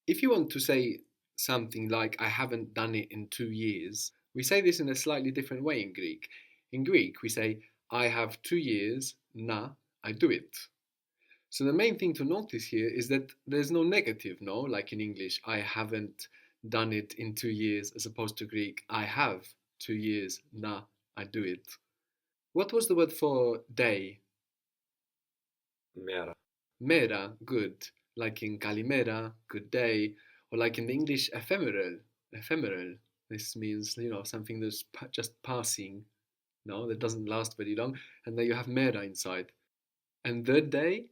If you want to say something like, I haven't done it in 2 years, we say this in a slightly different way in Greek. In Greek, we say, I have 2 years, na, I do it. So the main thing to notice here is that there's no negative, no? Like in English, I haven't done it in 2 years, as opposed to Greek, I have 2 years, na, I do it. What was the word for day? Mera. Mera, good. Like in Kalimera, good day. Or like in the English, ephemeral. Ephemeral. This means, something that's just passing, no, that doesn't last very long. And then you have mera inside. And the day?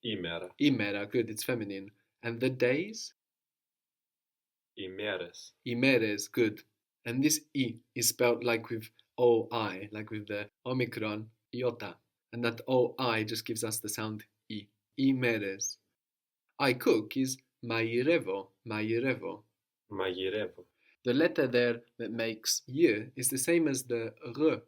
Imera. Imera, good, it's feminine. And the days? Imeres. Imeres, good. And this I is spelled like with OI, like with the Omicron, iota. And that OI just gives us the sound I. Imeres. I cook is mairevo, mairevo. Mairevo. The letter there that makes y is the same as the r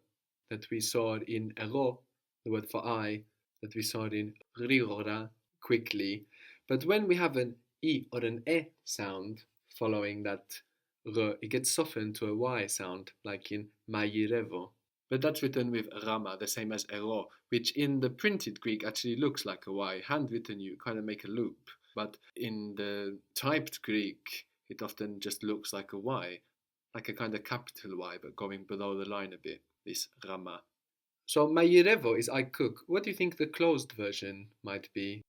that we saw in ero, the word for I, that we saw in rirora, quickly. But when we have an I or an e sound following that r, it gets softened to a y sound, like in mairevo. But that's written with rama, the same as ero, which in the printed Greek actually looks like a y. Handwritten, you kind of make a loop. But in the typed Greek, it often just looks like a Y, like a kind of capital Y, but going below the line a bit, this Rama. So Mairevo is I cook. What do you think the closed version might be?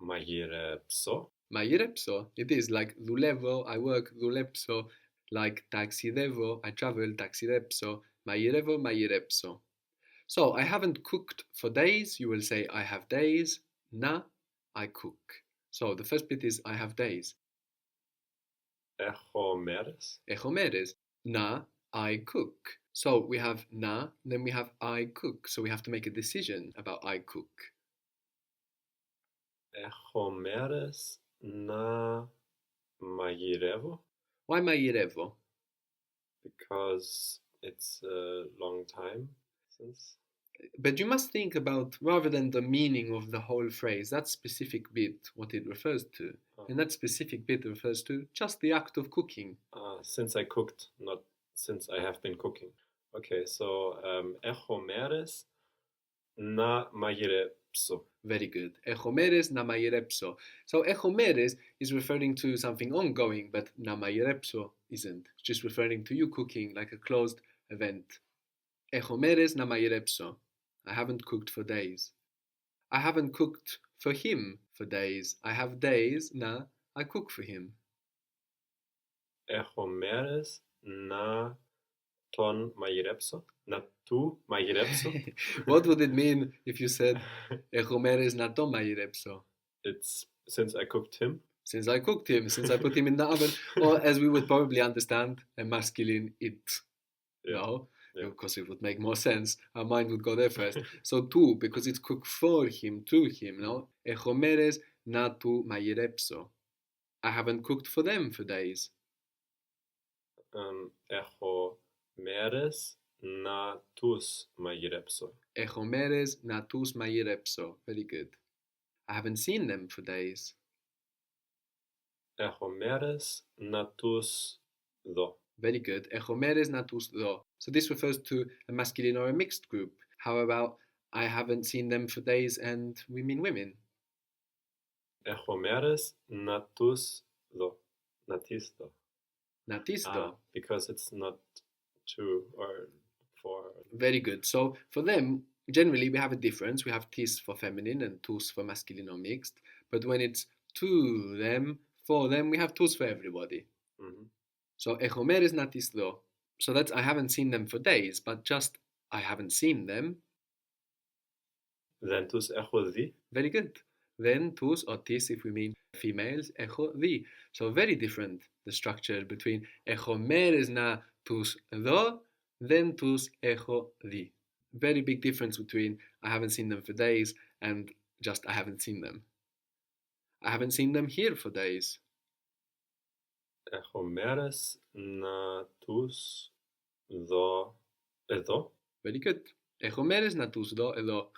Mairepso. Mairepso. It is like Dulevo, I work, Dulepso. Like Taxidevo, I travel, Taxidepso. Mairevo, Mairepso. So I haven't cooked for days. You will say I have days. Na, I cook. So the first bit is I have days. Echomeres. Echomeres. Na, I cook. So we have na, then we have I cook. So we have to make a decision about I cook. Echomeres na mairevo. Why mairevo? Because it's a long time since. But you must think about, rather than the meaning of the whole phrase, that specific bit, what it refers to. And that specific bit refers to just the act of cooking. Since I cooked, not since I have been cooking. Okay, so echomeres na mairepso. Very good. Echomeres na mairepso. So echomeres is referring to something ongoing, but na mairepso isn't. It's just referring to you cooking, like a closed event. Echomeres na mairepso. I haven't cooked for days. I haven't cooked for him for days. I have days na I cook for him. Echomeres na ton mairepso. Na tu mairepso. What would it mean if you said Echomeres na ton mairepso? It's since I cooked him. Since I cooked him, since I put him in the oven. Or as we would probably understand, a masculine it. Yeah. No? Yeah. Because it would make more sense. Our mind would go there first. So tu, because it's cooked for him, to him, no? Echomeres na tu mairepso. I haven't cooked for them for days. Echomeres na tus mairepso. Echomeres na tus mairepso. Very good. I haven't seen them for days. Echomeres na tus do. Very good. Echomeres na tus do. So this refers to a masculine or a mixed group. How about I haven't seen them for days and we mean women? Echomeres na tus do. Natis do. Natis do. Because it's not two or four. Very good. So for them, generally we have a difference. We have tis for feminine and tus for masculine or mixed. But when it's to them, for them, we have tus for everybody. Mm-hmm. So echomeres natis do. So that's I haven't seen them for days, but just I haven't seen them. Then tus echo di. Very good. Then tus or tis if we mean females, echo di. So very different the structure between echomeres na tus do, then tus echo di. Very big difference between I haven't seen them for days and just I haven't seen them. I haven't seen them here for days. Echomeres na tus do edo. Very good. Echomeres na tus do edo.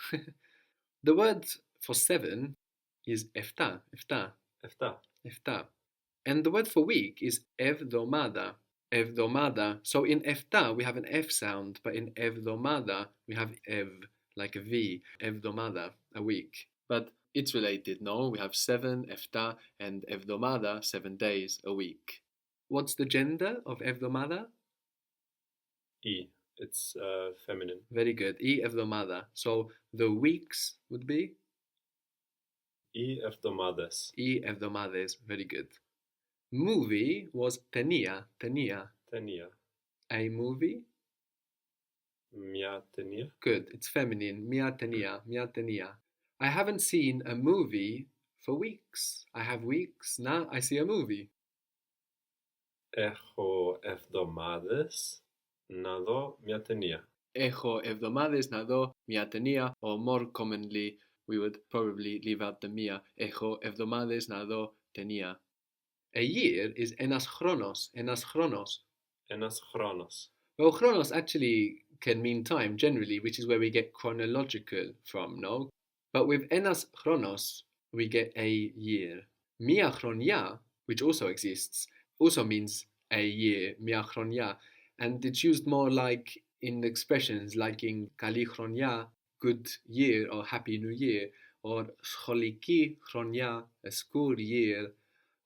The word for 7 is efta. Efta. And the word for week is evdomada. Evdomada. So in efta we have an F sound, but in evdomada we have ev, like a V. Evdomada, a week. But it's related, no? We have 7 efta and evdomada, 7 days a week. What's the gender of evdomada? I. It's feminine. Very good. I evdomada. So the weeks would be? I εβδομάδες. I evdomades. Very good. Movie was tenia. Ταινία. A movie? Μια ταινία. Good. It's feminine. Mia tenia. I haven't seen a movie for weeks. I have weeks. Now I see a movie. Έχω εβδομάδες να δω μια ταινία. Έχω εβδομάδες να δω μια ταινία, or more commonly, we would probably leave out the mia. Έχω εβδομάδες να δω ταινία. A year is enas chronos. Ένας χρόνος. Well, chronos actually can mean time generally, which is where we get chronological from, no? But with enas chronos, we get a year. Mia chronia, which also exists, also means a year, mia chronia, and it's used more like in expressions like in kali chronia, good year or happy new year, or scholiki chronia, a school year,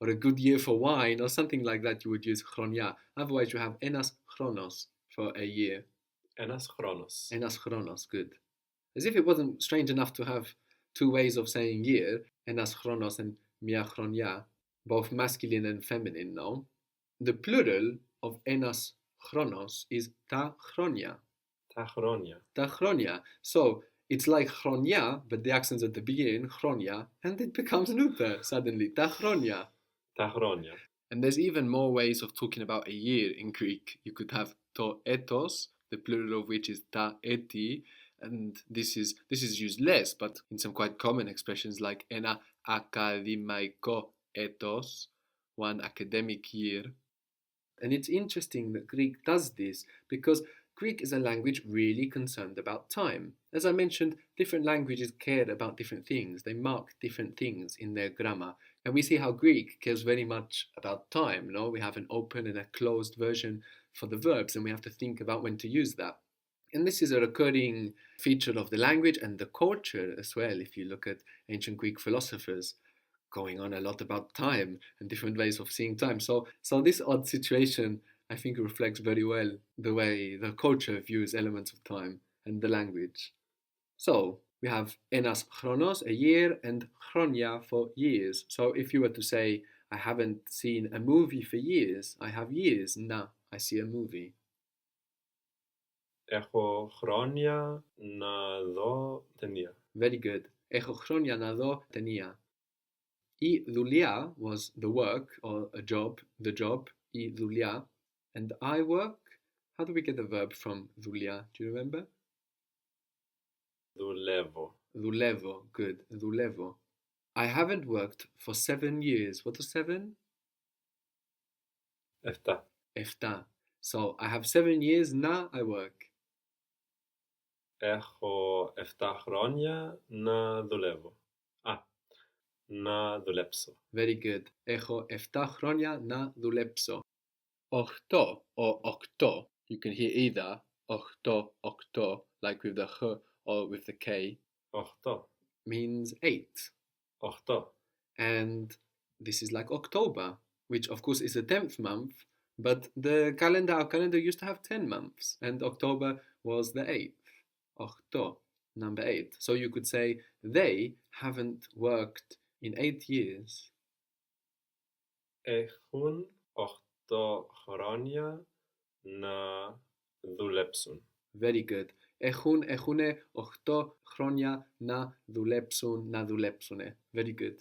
or a good year for wine, or something like that. You would use chronia. Otherwise, you have enas chronos for a year. Ένας χρόνος. Enas chronos, good. As if it wasn't strange enough to have 2 ways of saying year, enas chronos and mia chronia, both masculine and feminine, no? The plural of enas chronos is ta chronia. Τα χρόνια. Ta chronia. So it's like chronia, but the accent's at the beginning, chronia, and it becomes neuter suddenly, ta chronia. Τα χρόνια. And there's even more ways of talking about a year in Greek. You could have to etos, the plural of which is ta eti, and this is used less, but in some quite common expressions like ena akademaiko etos, one academic year. And it's interesting that Greek does this because Greek is a language really concerned about time. As I mentioned, different languages care about different things. They mark different things in their grammar. And we see how Greek cares very much about time, no? We have an open and a closed version for the verbs, and we have to think about when to use that. And this is a recurring feature of the language and the culture as well, if you look at ancient Greek philosophers going on a lot about time and different ways of seeing time. So this odd situation, I think, reflects very well the way the culture views elements of time and the language. So we have enas chronos, a year, and chronia for years. So if you were to say, I haven't seen a movie for years, I have years, na, I see a movie. Έχω χρόνια να δω ταινία. Very good. Έχω χρόνια να δω ταινία. I δουλειά was the work or a job, the job, I δουλειά. And I work, how do we get the verb from δουλειά? Do you remember? Δουλεύω. Δουλεύω, good. Δουλεύω. I haven't worked for 7 years. What was 7? Εφτά. Efta. So I have 7 years, now I work. Έχω 7 χρόνια να δουλεύω. Να δουλέψω. Very good. Έχω 7 χρόνια να δουλέψω. 8 or 8. You can hear either 8, like with the h or with the k. 8. Means 8. 8. And this is like October, which of course is the 10th month, but our calendar used to have 10 months, and October was the 8th. 8, number 8. So you could say they haven't worked in 8 years. Έχουν 8 χρόνια να δουλέψουν. Very good. Έχουνε 8 χρόνια να δουλέψουνε. Very good.